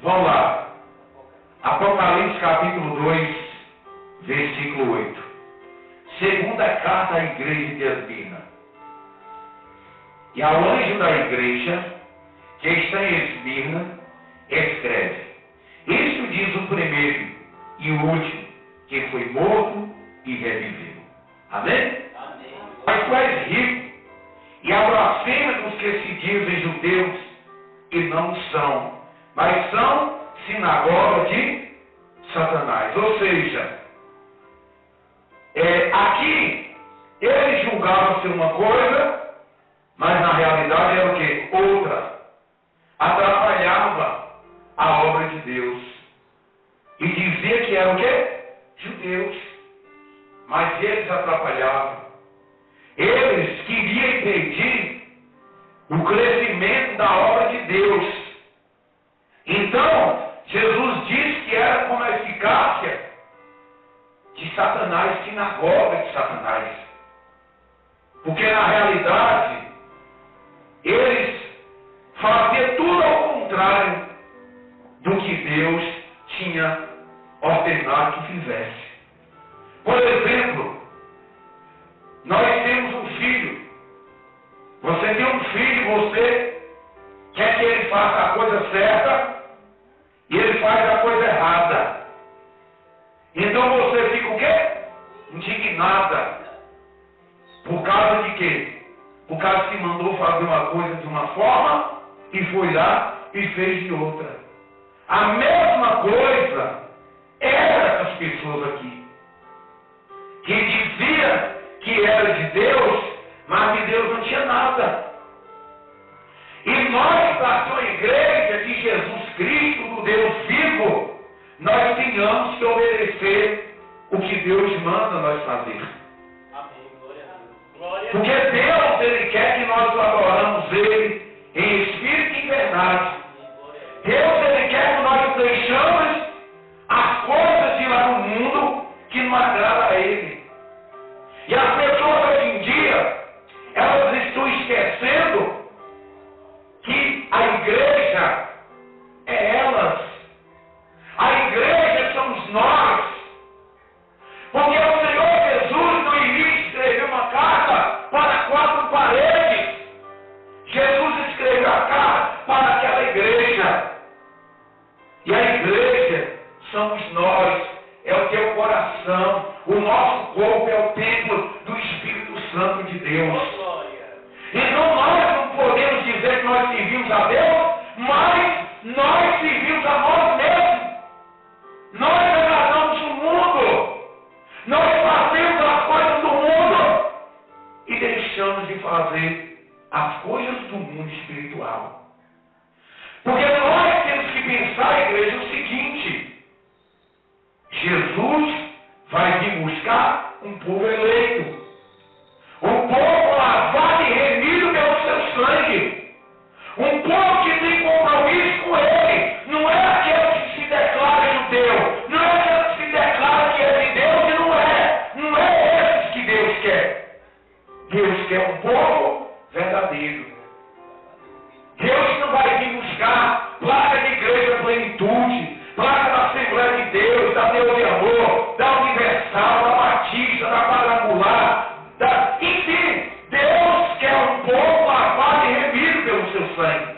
Vamos lá. Apocalipse capítulo 2, versículo 8. Segunda carta à igreja de Esmirna. E ao anjo da igreja, que está em Esmirna, escreve: Isto diz o primeiro e o último, que foi morto e reviveu. Amém? Amém. Mas tu és rico, e a blasfêmia dos que se dizem judeus, e não são, mas são sinagoga de Satanás. Ou seja, aqui eles julgavam ser uma coisa, mas na realidade era o quê? Outra. Atrapalhava a obra de Deus. E dizia que eram o quê? Judeus. Mas eles atrapalhavam. Eles queriam impedir o crescimento da obra de Deus. Então, Jesus disse que era como a eficácia de Satanás, sinagoga de Satanás. Porque na realidade, eles faziam tudo ao contrário do que Deus tinha ordenado que fizesse. Por exemplo, nós temos um filho. Você tem um filho, você quer que ele faça a coisa certa e ele faz a coisa errada. Então você fica o quê? Indignada. Por causa de quê? Por causa que mandou fazer uma coisa de uma forma e foi lá e fez de outra. A mesma coisa eram essas pessoas aqui, que dizia que era de Deus, mas de Deus não tinha nada. E nós, para ser uma igreja de Jesus Cristo, do Deus vivo, nós tenhamos que obedecer o que Deus manda nós fazer. Amém. Glória a Deus. Glória a Deus. Porque Deus, Ele quer que nós adoramos Ele em espírito e em verdade. Deus, Ele quer que nós deixamos as coisas de lá no mundo que não agradam a Ele. E as pessoas hoje em dia, elas estão esquecendo que a igreja é elas. A igreja somos nós. Porque o Senhor Jesus não iria escrever uma carta para 4 paredes. Jesus escreveu a carta para aquela igreja. E a igreja somos nós. É o teu coração. O nosso corpo é o templo do Espírito Santo de Deus. Então nós não podemos dizer que nós servimos a Deus, mas nós servimos a nós mesmos. Nós agradamos o mundo. Nós fazemos as coisas do mundo e deixamos de fazer as coisas do mundo espiritual. Porque nós temos que pensar, igreja, o seguinte: Jesus vai vir buscar um povo eleito. Um povo lavado e remido pelo seu sangue. Um povo que tem compromisso com Ele. Não é aquele que se declara judeu. Não é aquele que se declara que é de Deus e não é. Não é esses que Deus quer. Deus quer um povo verdadeiro. Deus não vai vir buscar placa de igreja plenitude, placa da Assembleia de Deus, da Deus de Amor, da Universal, da Batista, da Quadrangular, enfim, Deus quer um povo lavado e remido pelo seu sangue.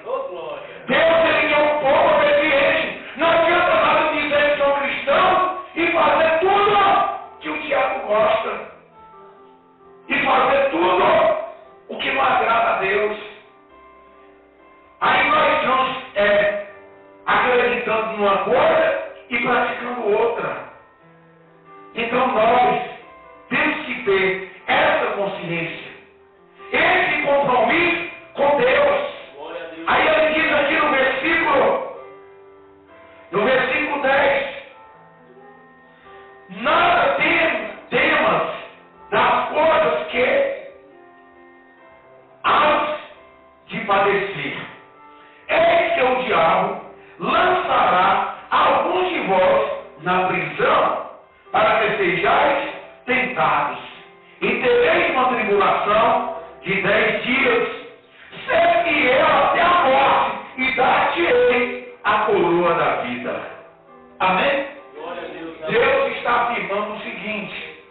Deus, Ele quer um povo obediente. Não adianta nada dizer que sou cristão e fazer tudo que o diabo gosta. E fazer tudo o que não agrada a Deus. Aí nós estamos acreditando numa coisa e praticando outra. Então nós temos que ter essa consciência, esse compromisso com Deus. Aí ele diz aqui no versículo 10, nada temas das coisas que hás de padecer. Eis que o diabo lançará alguns de vós na prisão, para que sejais tentados, e tereis uma tribulação de 10 dias. Ser fiel até a morte, e dar-te-ei a coroa da Amém? Glória a Deus. Deus está afirmando o seguinte,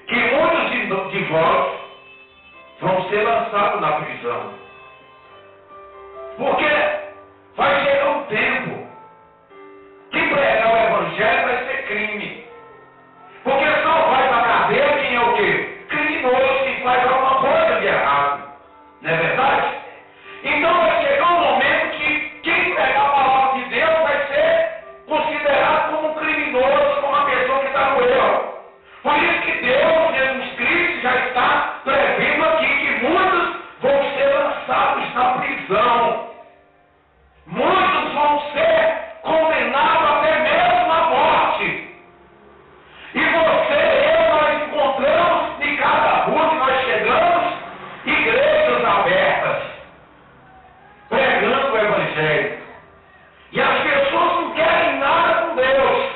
que muitos de vós vão ser lançados na prisão. Porque vai chegar um tempo que pregar o Evangelho vai ser crime. Porque só vai para a cadeia quem é o quê? Criminoso, que faz alguma coisa de errado. Não é verdade? Então vai chegar um momento que quem pregar a palavra de Deus vai ser considerado como um criminoso, como uma pessoa que está no erro. Por isso que Deus, Jesus Cristo, já está prevendo aqui que muitos vão ser lançados na prisão. Muitos vão ser condenados até mesmo à morte. E você e eu, nós encontramos em cada rua que nós chegamos, igrejas abertas, pregando o Evangelho. E as pessoas não querem nada com Deus.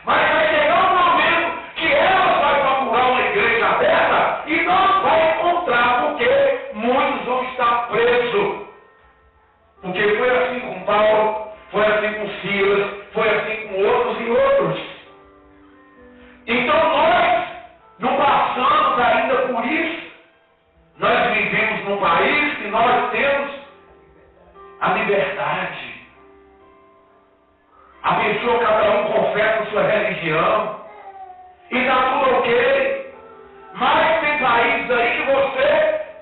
Mas vai chegar um momento que elas vão procurar uma igreja aberta e não vai encontrar, porque muitos vão estar presos. Porque foi assim com Paulo, foi assim com Silas, foi assim com outros e outros. Então nós não passamos ainda por isso. Nós vivemos num país que nós temos a liberdade. A pessoa, cada um confessa a sua religião. E está tudo ok. Mas tem países aí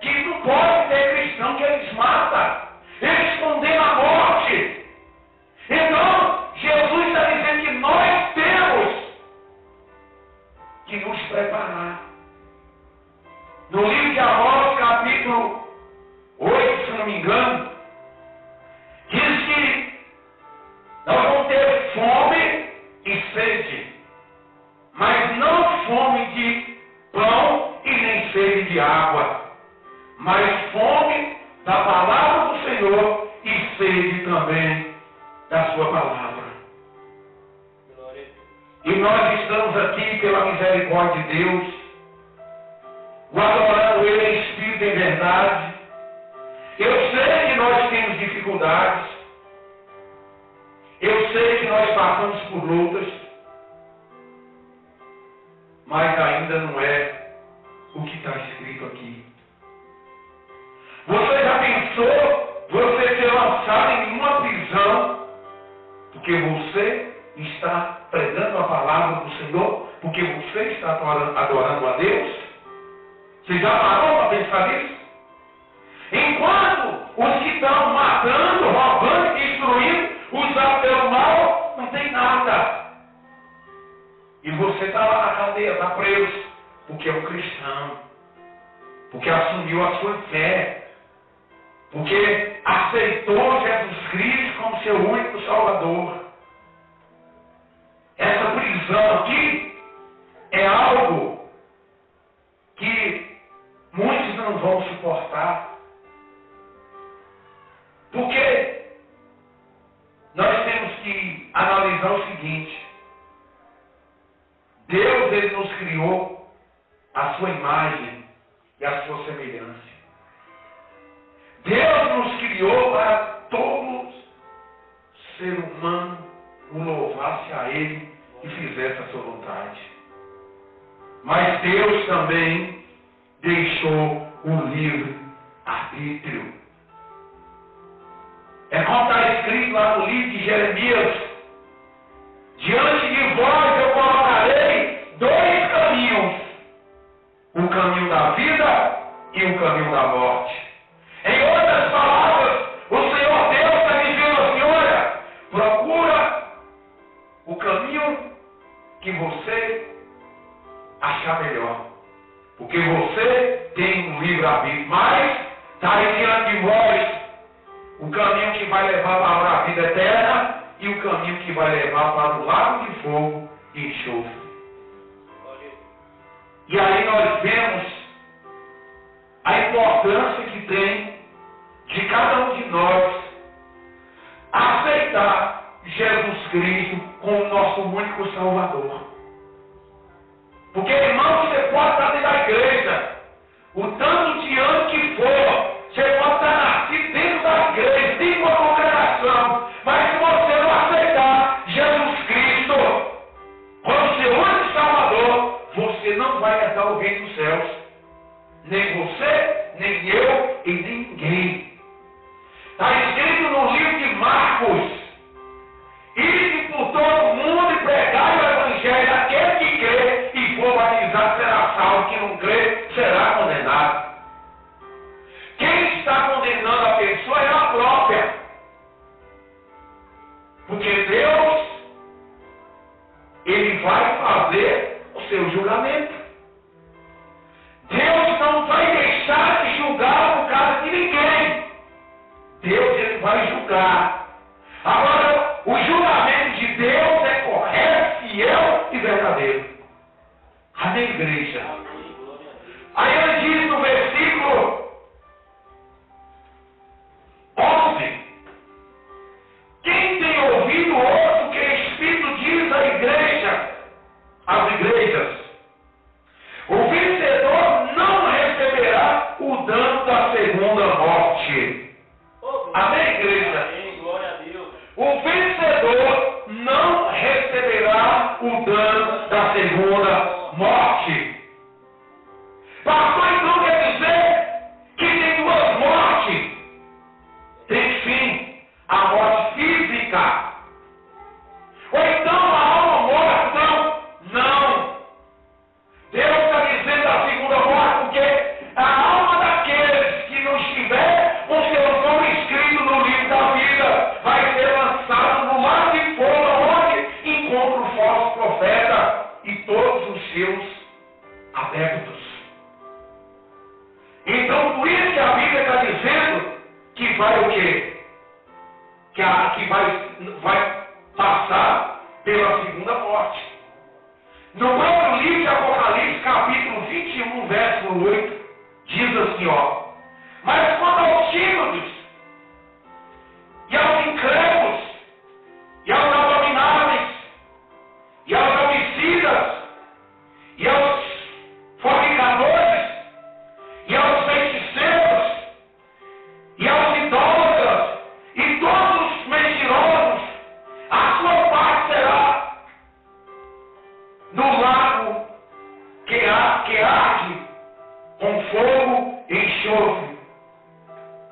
que não pode ter cristão, que eles matam. Eles condenam a morte. Então, Jesus está dizendo que nós temos que nos preparar. No livro de Amós, capítulo 8, se não me engano, diz que nós vamos ter fome e sede, mas não fome de pão e nem sede de água, mas fome da palavra do Senhor e sede também da sua palavra. E nós estamos aqui pela misericórdia de Deus, adorando Ele em espírito e em verdade. Eu sei que nós temos dificuldades, eu sei que nós passamos por lutas, mas ainda não é o que está escrito aqui. Você já pensou você ser lançado em uma prisão porque você está pregando a palavra do Senhor, porque você está adorando a Deus? Você já parou para pensar nisso? Enquanto os que estão matando, roubando e destruindo, usando pelo mal, não tem nada. E você está lá na cadeia, está preso, porque é um cristão, porque assumiu a sua fé, porque aceitou Jesus Cristo como seu único Salvador. Essa prisão aqui é algo que muitos não vão suportar. Porque nós temos que analisar o seguinte: Deus, Ele nos criou a sua imagem e a sua semelhança. Deus nos criou para todo ser humano o louvasse a Ele e fizesse a sua vontade. Mas Deus também deixou o livre arbítrio. É como está escrito lá no livro de Jeremias: diante de vós eu colocarei dois caminhos, o caminho da vida e o caminho da morte. Em outras palavras, o Senhor Deus está dizendo assim: olha, procura o caminho que você achar melhor, porque você tem um livre-arbítrio, mas está aí diante de vós o caminho que vai levar para a vida eterna e o caminho que vai levar para o lago de fogo e enxofre. E aí nós vemos a importância que tem de cada um de nós aceitar Jesus Cristo como nosso único Salvador. Porque, irmão, você pode estar dentro da igreja o tanto de ano que for, você pode estar nascido dentro da igreja, dentro da congregação, mas se você não aceitar Jesus Porque Deus, Ele vai fazer o seu julgamento. Deus não vai deixar de julgar por causa de ninguém. Deus, Ele vai julgar. Agora, o julgamento de Deus é correto, fiel e verdadeiro. Amém, igreja? Aí ele diz no versículo 11: quem tem ouvido, ouça o que o Espírito diz às igrejas. O vencedor não receberá o dano da segunda morte. Amém, igreja? Amém, glória a Deus. O vencedor não receberá o dano da segunda morte. Pastor, então quer dizer que tem duas mortes? Tem sim, a morte física. Ou então a alma morta? Não. Deus está dizendo da segunda morte porque a alma daqueles que não estiver com seu nome escrito no livro da vida vai ser lançado no mar de fogo, onde encontra o falso profeta e todos os seus adeptos. Então, por isso que a Bíblia está dizendo que vai o quê? Que vai passar pela segunda morte. No próprio livro de Apocalipse, capítulo 21, verso 8, diz assim, ó: mas quanto aos tímidos, e aos incrédulos, e aos abomináveis, e aos homicidas, e aos fornicadores, e aos feiticeiros, e aos idólatras, e todos os mentirosos, a sua parte será no lago que arde com fogo e enxofre,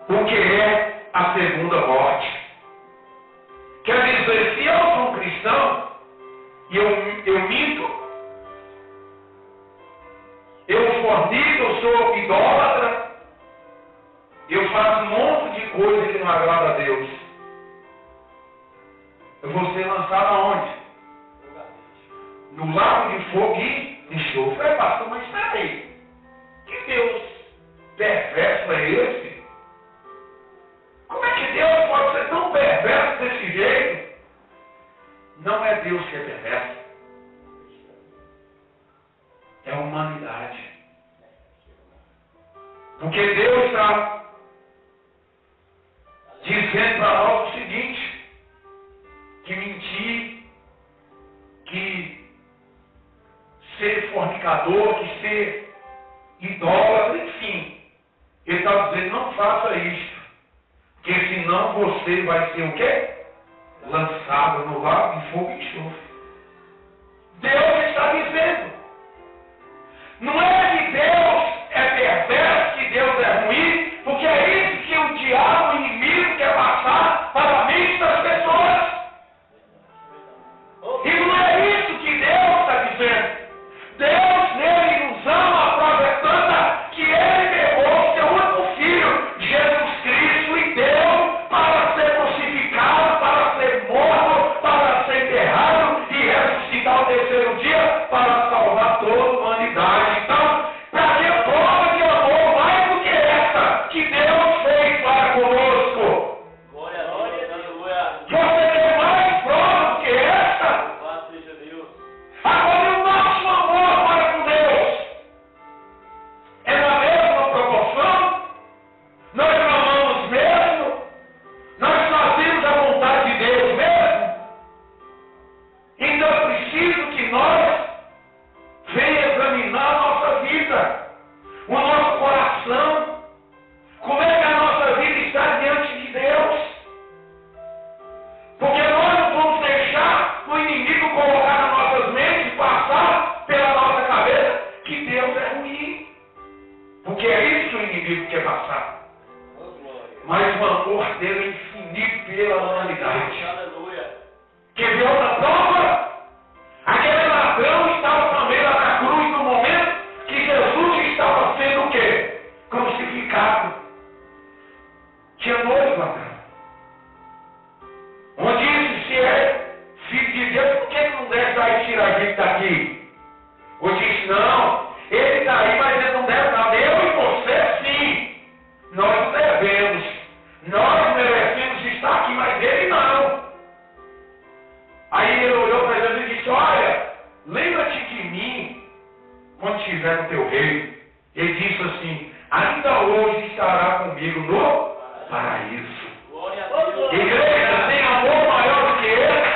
o que é a segunda morte. Quer dizer, se eu sou um cristão e eu minto, eu fornico, eu sou idólatra, eu faço um monte de coisa que não agrada a Deus, eu vou ser lançado aonde? No lago de fogo e enxofre. É, pastor, mas espera aí, que Deus perverso é esse? Como é que Deus pode ser tão perverso desse jeito? Não é Deus que é perverso, é a humanidade. Porque Deus está dizendo para nós o seguinte: que mentir, que ser fornicador, que ser idólatra, enfim, Ele está dizendo: não faça isto, porque senão você vai ser o quê? Lançado no lago de fogo e enxofre. Deus está dizendo. Não é que Deus é perverso, que Deus é ruim, porque é isso que o diabo, o inimigo, quer passar para a mente das pessoas. E não é isso que Deus está dizendo. Deus nele nos ama, aproveitando que Ele pegou o seu único filho, Jesus Cristo, e deu para ser crucificado, para ser morto, para ser enterrado e ressuscitar ao terceiro dia para salvar toda a humanidade. Então, para que prova de amor mais do que essa que Deus fez para conosco? Glória a Deus, aleluia. Você tem mais prova do que essa? Louvado seja Deus. Agora, o nosso amor para com Deus é na mesma proporção? Nós amamos mesmo? Nós fazemos a vontade de Deus mesmo? Então é preciso que nós venhamos examinar a nossa vida, o nosso coração, como é que a nossa vida está diante de Deus. Porque nós não vamos deixar o inimigo colocar nas nossas mentes, passar pela nossa cabeça que Deus é ruim. Porque é isso que o inimigo quer passar. Oh, glória. Mas o amor dele é infinito pela humanidade. Aleluia. Quer ver outra prova? Aquele ladrão estava também lá na cruz no momento que Jesus estava sendo o quê? Crucificado. Tinha noiva, ladrão. Onde disse: se é da gente está aqui. Ou diz, não, ele está aí, mas ele não deve nada. Eu e você, sim. Nós não devemos. Nós merecemos estar aqui, mas ele não. Aí ele olhou para Jesus e disse, olha, lembra-te de mim quando estiver no teu reino. Ele disse assim, ainda hoje estará comigo no paraíso. Glória a Deus. Igreja, tem amor maior do que esse?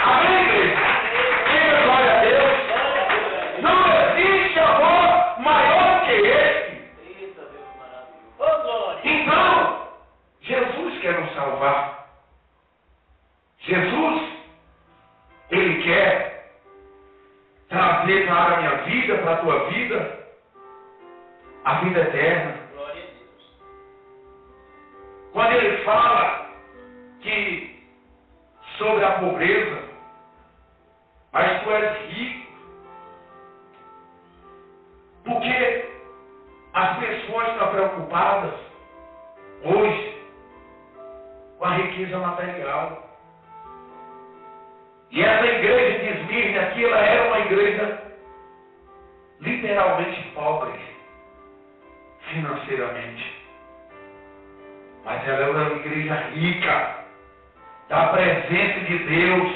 Amém, igreja? Diga glória a Deus. Não existe amor maior do que esse. Eita, Deus maravilhoso. Então, Jesus quer nos salvar. Jesus, Ele quer trazer para a minha vida, para a tua vida, a vida eterna. Glória a Deus. Quando Ele fala que sobre a pobreza, mas tu és rico, porque as pessoas estão preocupadas hoje com a riqueza material. E essa igreja de Esmirna aqui, ela era uma igreja literalmente pobre, financeiramente. Mas ela era uma igreja rica, da presença de Deus,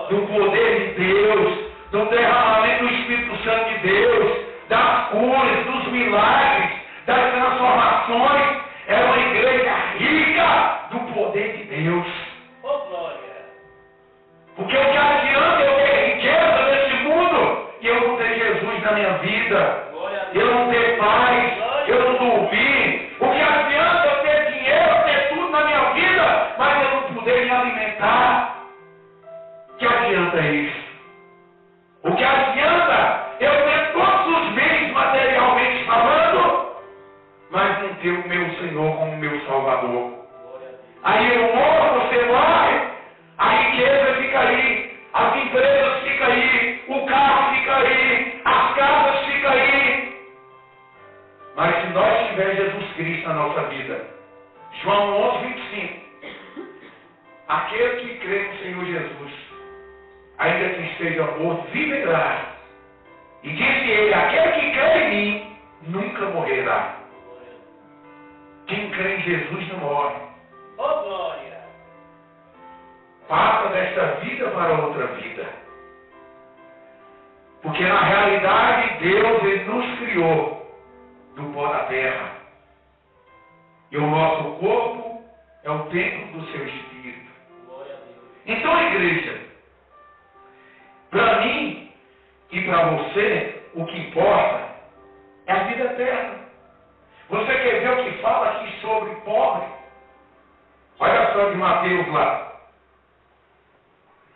do poder de Deus, do derramamento do Espírito Santo de Deus, das curas, dos milagres, das transformações. Era uma igreja rica do poder de Deus. Porque o que adianta eu ter riqueza nesse mundo e eu não ter Jesus na minha vida, eu não ter paz, eu não dormir? O que adianta eu ter dinheiro, ter tudo na minha vida, mas eu não poder me alimentar? Que adianta isso? O que adianta eu ter todos os bens materialmente falando, mas não ter o meu Senhor como meu Salvador? Aí eu morro, você morre, a riqueza fica aí, as empresas ficam aí, o carro fica aí, as casas ficam aí. Mas se nós tivermos Jesus Cristo na nossa vida, João 11, 25, aquele que crê no Senhor Jesus, ainda que esteja morto, viverá. E disse ele, aquele que crê em mim, nunca morrerá. Quem crê em Jesus não morre. Passa desta vida para outra vida. Porque na realidade Deus, Ele nos criou do pó da terra. E o nosso corpo é o templo do seu Espírito. Então, igreja, para mim e para você, o que importa é a vida eterna. Você quer ver o que fala aqui sobre pobre? Olha só de Mateus lá.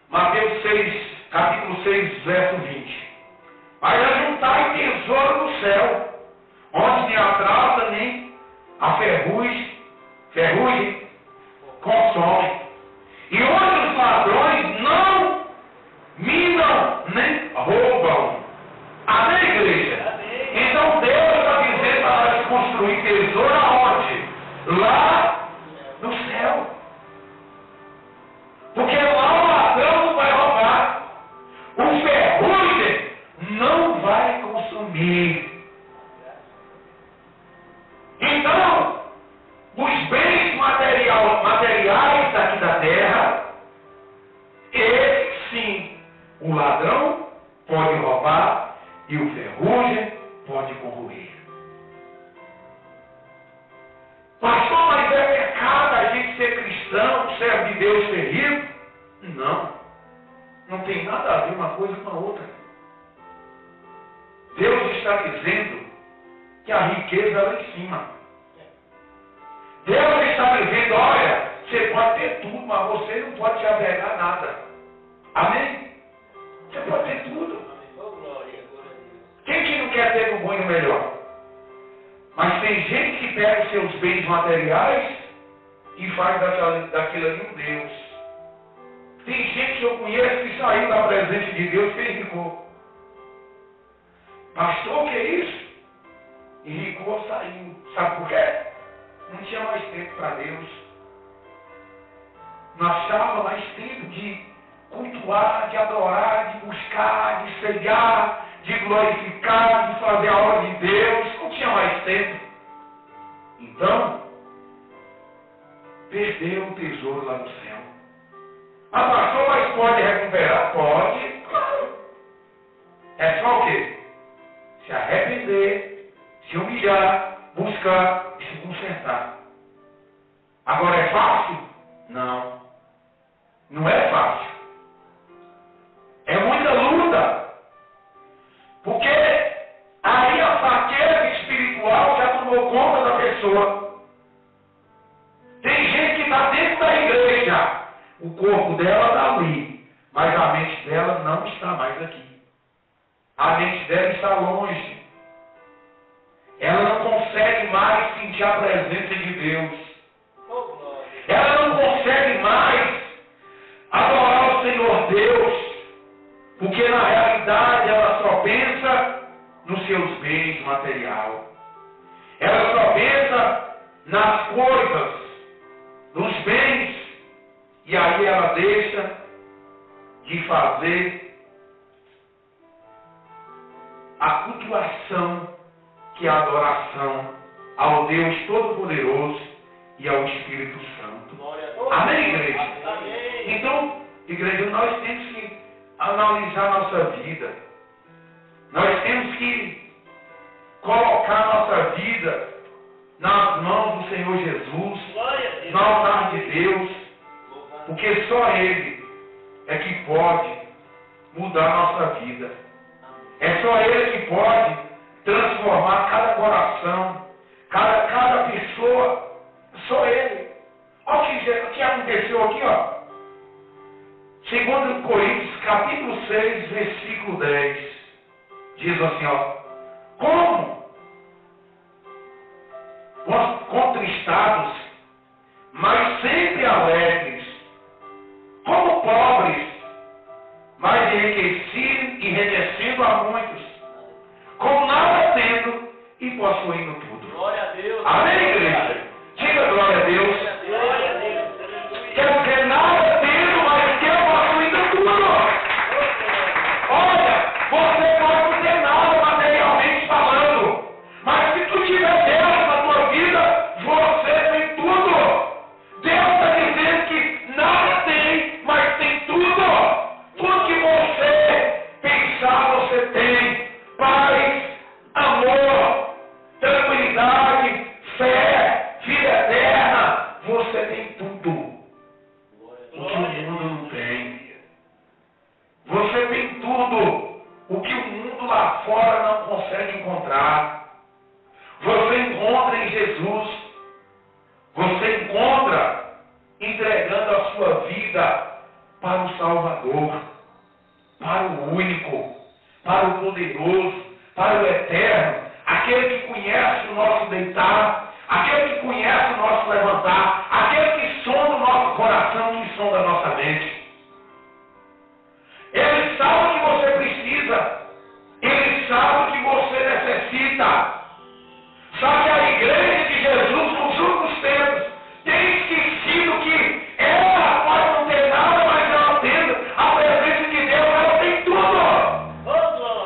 Mateus 6, capítulo 6, verso 20. Mas ajuntai tesouro no céu, onde nem a traça, nem a ferrugem consome. E onde os ladrões não minam, nem roubam. Amém, igreja? Amém. Então Deus está dizendo para nós construir tesouro aonde? Lá no céu. Porque lá o ladrão não vai roubar. O ferrugem não vai consumir. Então, os bens materiais daqui da terra, esses sim, o ladrão pode roubar e o ferrugem pode corroer. Pastor, mas é pecado a gente ser cristão, servo de Deus, ser rico? Não. Não tem nada a ver uma coisa com a outra. Deus está dizendo que a riqueza é lá em cima. Deus está dizendo, olha, você pode ter tudo, mas você não pode te apegar a nada. Amém? Você pode ter tudo. Quem que não quer ter um bom e o melhor? Mas tem gente que pega os seus bens materiais e faz daquilo ali um Deus. Tem gente que eu conheço que saiu da presença de Deus e enricou. Pastor, o que é isso? Enricou, saiu. Sabe por quê? Não tinha mais tempo para Deus. Não achava mais tempo de cultuar, de adorar, de buscar, de ceiar, de glorificar, de fazer a obra de Deus. Não tinha mais tempo. Então, perdeu o tesouro lá no céu. Ah, pastor, mas pode recuperar? Pode, claro. É só o quê? Se arrepender, se humilhar, buscar e se consertar. Agora é fácil? Não. Não é fácil. É muita luta. Porque aí a fraqueza espiritual já tomou conta da pessoa. Tem gente que está dentro da igreja. O corpo dela está ali. Mas a mente dela não está mais aqui. A mente dela está longe. Ela não consegue mais sentir a presença de Deus. Ela não consegue mais adorar o Senhor Deus. Porque na realidade ela só pensa nos seus bens materiais. Ela só pensa nas coisas, nos bens. E aí ela deixa de fazer a cultuação, que é a adoração ao Deus Todo-Poderoso e ao Espírito Santo. Amém, igreja? Amém. Então, igreja, nós temos que analisar nossa vida. Nós temos que colocar nossa vida nas mãos do Senhor Jesus, no altar de Deus, porque só Ele é que pode mudar nossa vida. É só Ele que pode transformar cada coração, cada pessoa. Só Ele. Olha o que aconteceu aqui, ó. 2 Coríntios, capítulo 6, versículo 10. Diz assim, ó. Como? Contristados, mas sempre alegres. Como pobres, mas enriquecendo a muitos. Como nada tendo e possuindo tudo. Glória a Deus. Amém, igreja? Diga glória a Deus. Glória a Deus. Quer dizer, nada tendo, mas eu possuindo tudo. Olha, você pode não ter nada materialmente falando, mas se tu tiver Deus na tua vida, você tem tudo. Deus está dizendo que nada tem, mas tem tudo. Tudo que você pensar, você tem. Paz, amor, tranquilidade, fé, vida eterna. Você tem tudo. O que o mundo não tem. Você tem tudo. O que o mundo lá fora não consegue encontrar. Você encontra em Jesus. Você encontra entregando a sua vida para o Salvador, para o único, para o poderoso, para o eterno, aquele que conhece o nosso deitar, aquele que conhece o nosso levantar, aquele que sonda o nosso coração, que sonda a nossa mente. Ele sabe o que você precisa, ele sabe o que você necessita. Só que a igreja de Jesus, nos últimos tempos, tem esquecido que ela pode não ter nada, mas ela tendo a presença de Deus, ela tem tudo.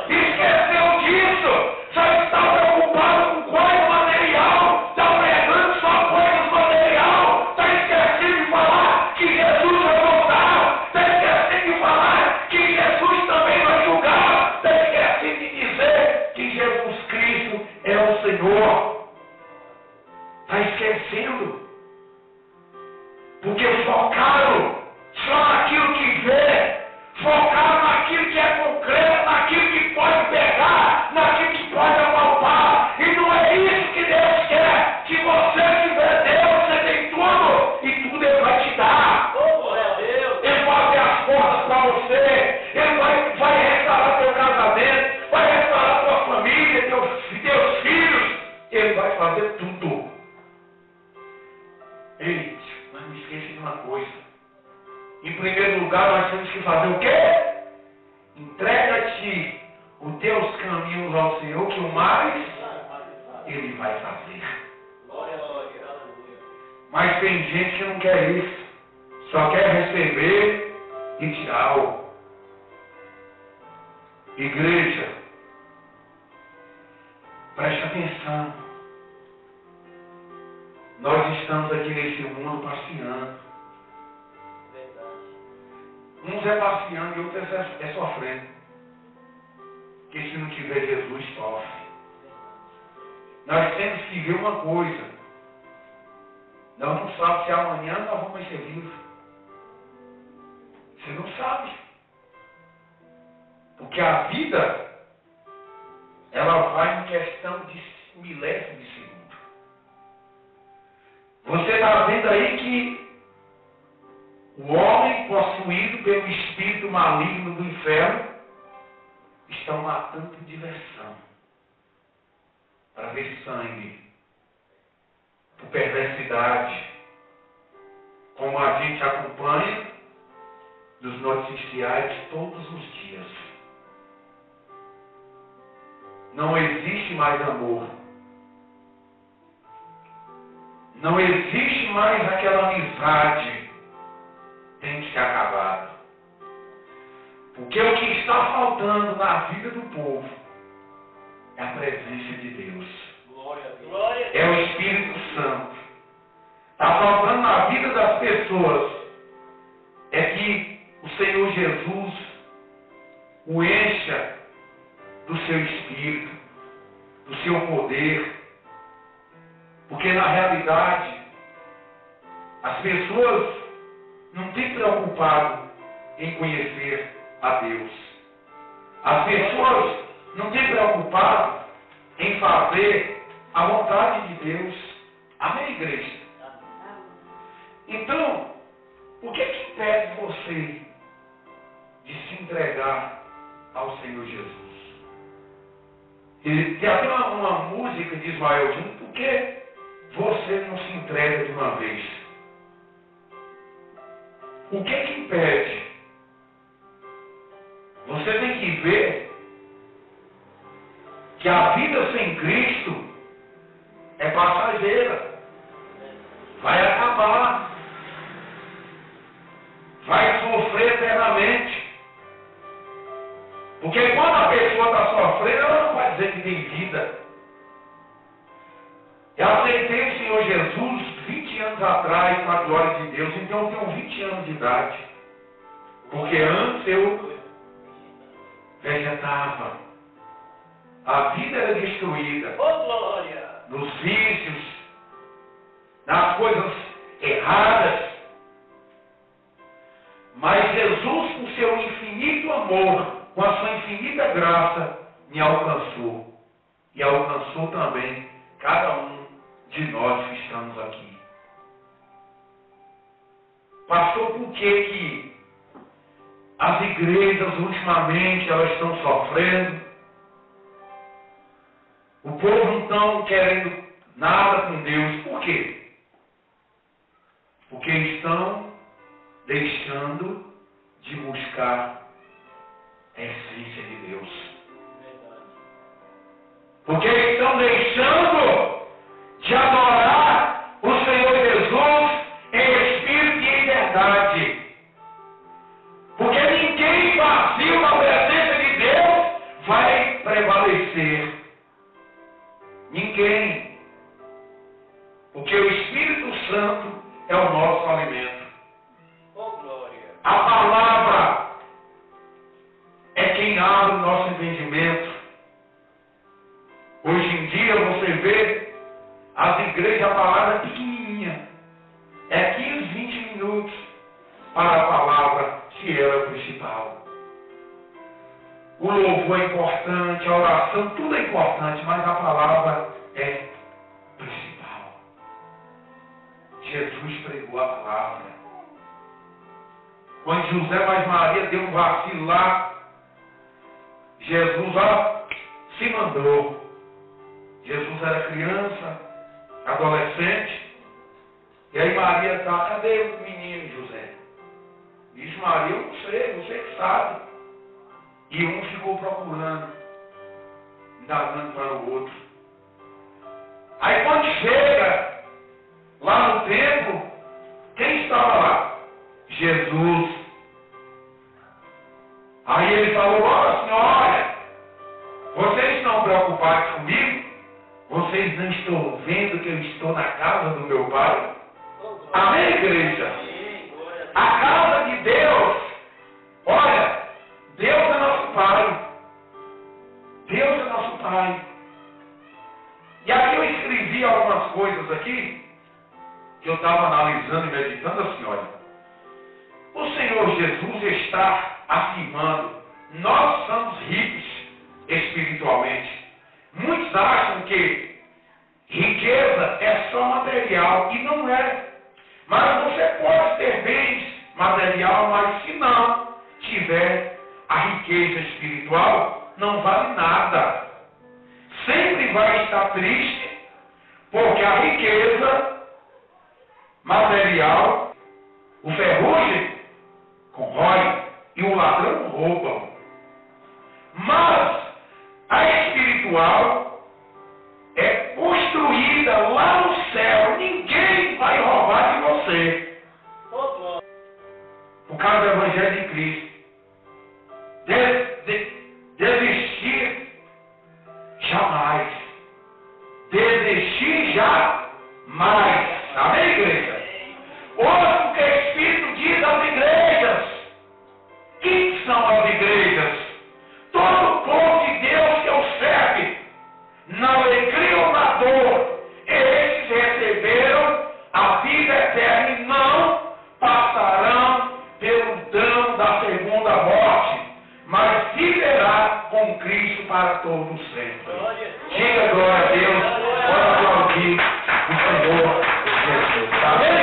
Esqueceu disso, só está preocupado com coisa material, está pregando só coisas material, está esquecendo de falar que Jesus vai voltar, está esquecendo de falar que Jesus também vai julgar, está esquecendo de dizer que Jesus Cristo é o Senhor. Está esquecendo. Porque focaram só naquilo que vê, focaram naquilo que é concreto, naquilo que pode pegar, naquilo que pode apalpar. E não é isso que Deus quer. Se você tiver Deus, você tem tudo. E tudo Ele vai te dar. Glória a Deus. Ele vai abrir as portas para você. Ele vai restaurar teu casamento, vai restaurar tua família, teus filhos. Ele vai fazer tudo. Ei, mas não esqueça de uma coisa. Em primeiro lugar, nós temos que fazer o quê? Entrega-te os teus caminhos ao Senhor, que o mais Ele vai fazer. Glória a Deus. Aleluia. Mas tem gente que não quer isso. Só quer receber ideal. Igreja, preste atenção. Nós estamos aqui nesse mundo passeando. Uns é passeando e outros é sofrendo. Porque se não tiver Jesus, sofre. Nós temos que ver uma coisa. Nós não sabemos se amanhã nós vamos ser vivos. Você não sabe. Porque a vida, ela vai em questão de milésimos de segundo. Você está vendo aí que o homem possuído pelo espírito maligno do inferno estão matando por diversão. Para ver sangue. Por perversidade. Como a gente acompanha dos noticiários todos os dias. Não existe mais amor. Não existe mais aquela amizade. Tem que ser acabado. Porque o que está faltando na vida do povo é a presença de Deus. Glória a Deus. É o Espírito Santo. Está faltando na vida das pessoas é que o Senhor Jesus o encha do seu Espírito, do seu poder. Porque na realidade as pessoas não têm preocupado em conhecer a Deus. As pessoas não têm preocupado em fazer a vontade de Deus. Amém, igreja? Então, o que impede você de se entregar ao Senhor Jesus? Tem até uma música de Ismael Júnior, por que você não se entrega de uma vez? O que impede? Você tem que ver que a vida sem Cristo é passageira. Vai acabar. Vai sofrer eternamente. Porque quando a pessoa está sofrendo, ela não vai dizer que tem vida. Eu aceitei o Senhor Jesus 20 anos atrás, com a glória de Deus, então eu tenho 20 anos de idade. Porque antes eu vegetava. A vida era destruída. Oh, glória! Nos vícios, nas coisas erradas. Mas Jesus, com seu infinito amor, com a sua infinita graça, me alcançou. E alcançou também cada um de nós que estamos aqui. Pastor, por que as igrejas ultimamente elas estão sofrendo? O povo não está querendo nada com Deus. Por quê? Porque estão deixando de buscar a essência de Deus. Porque estão deixando de adorar o Senhor Jesus em espírito e em verdade. Porque ninguém vazio na presença de Deus vai prevalecer. Ninguém. Porque o Espírito Santo é o nosso alimento. Oh, glória! A palavra é quem abre o nosso entendimento. Hoje em dia você vê as igrejas, a palavra é pequenininha. É 15, 20 minutos para a palavra, se ela é o principal. O louvor é importante, a oração, tudo é importante, mas a palavra é principal. Jesus pregou a palavra. Quando José mais Maria deu um vacilo lá, Jesus se mandou. Jesus era criança, adolescente, e aí Maria está, cadê o menino José? Diz Maria, eu não sei, você que sabe. E um ficou procurando, indagando para o outro. Aí quando chega lá no templo, quem estava lá? Jesus. ele falou, ó senhora, vocês estão preocupados comigo? Vocês não estão vendo que eu estou na casa do meu Pai? Amém, igreja? A casa de Deus, olha, Deus é nosso Pai. Deus é nosso Pai. E aqui eu escrevi algumas coisas aqui, que eu estava analisando e meditando assim, olha. O Senhor Jesus está afirmando, nós somos ricos espiritualmente. Muitos acham que riqueza é só material, e não é. Mas você pode ter bens material, mas se não tiver a riqueza espiritual, não vale nada. Sempre vai estar triste, porque a riqueza material, o ferrugem corrói e o ladrão rouba. Mas a espiritual é construída lá no céu. Ninguém vai roubar de você. Por causa do Evangelho de Cristo. Desistir jamais. Desistir jamais. Amém, igreja? Ouça o que o Espírito diz às igrejas. Quem são as igrejas? Todo o povo de Deus que o serve, na alegria ou na dor, esses receberam a vida eterna e não passarão pelo dano da segunda morte, mas viverá com Cristo para todo sempre. Diga glória a Deus, para aplaudir o Senhor Jesus. Amém?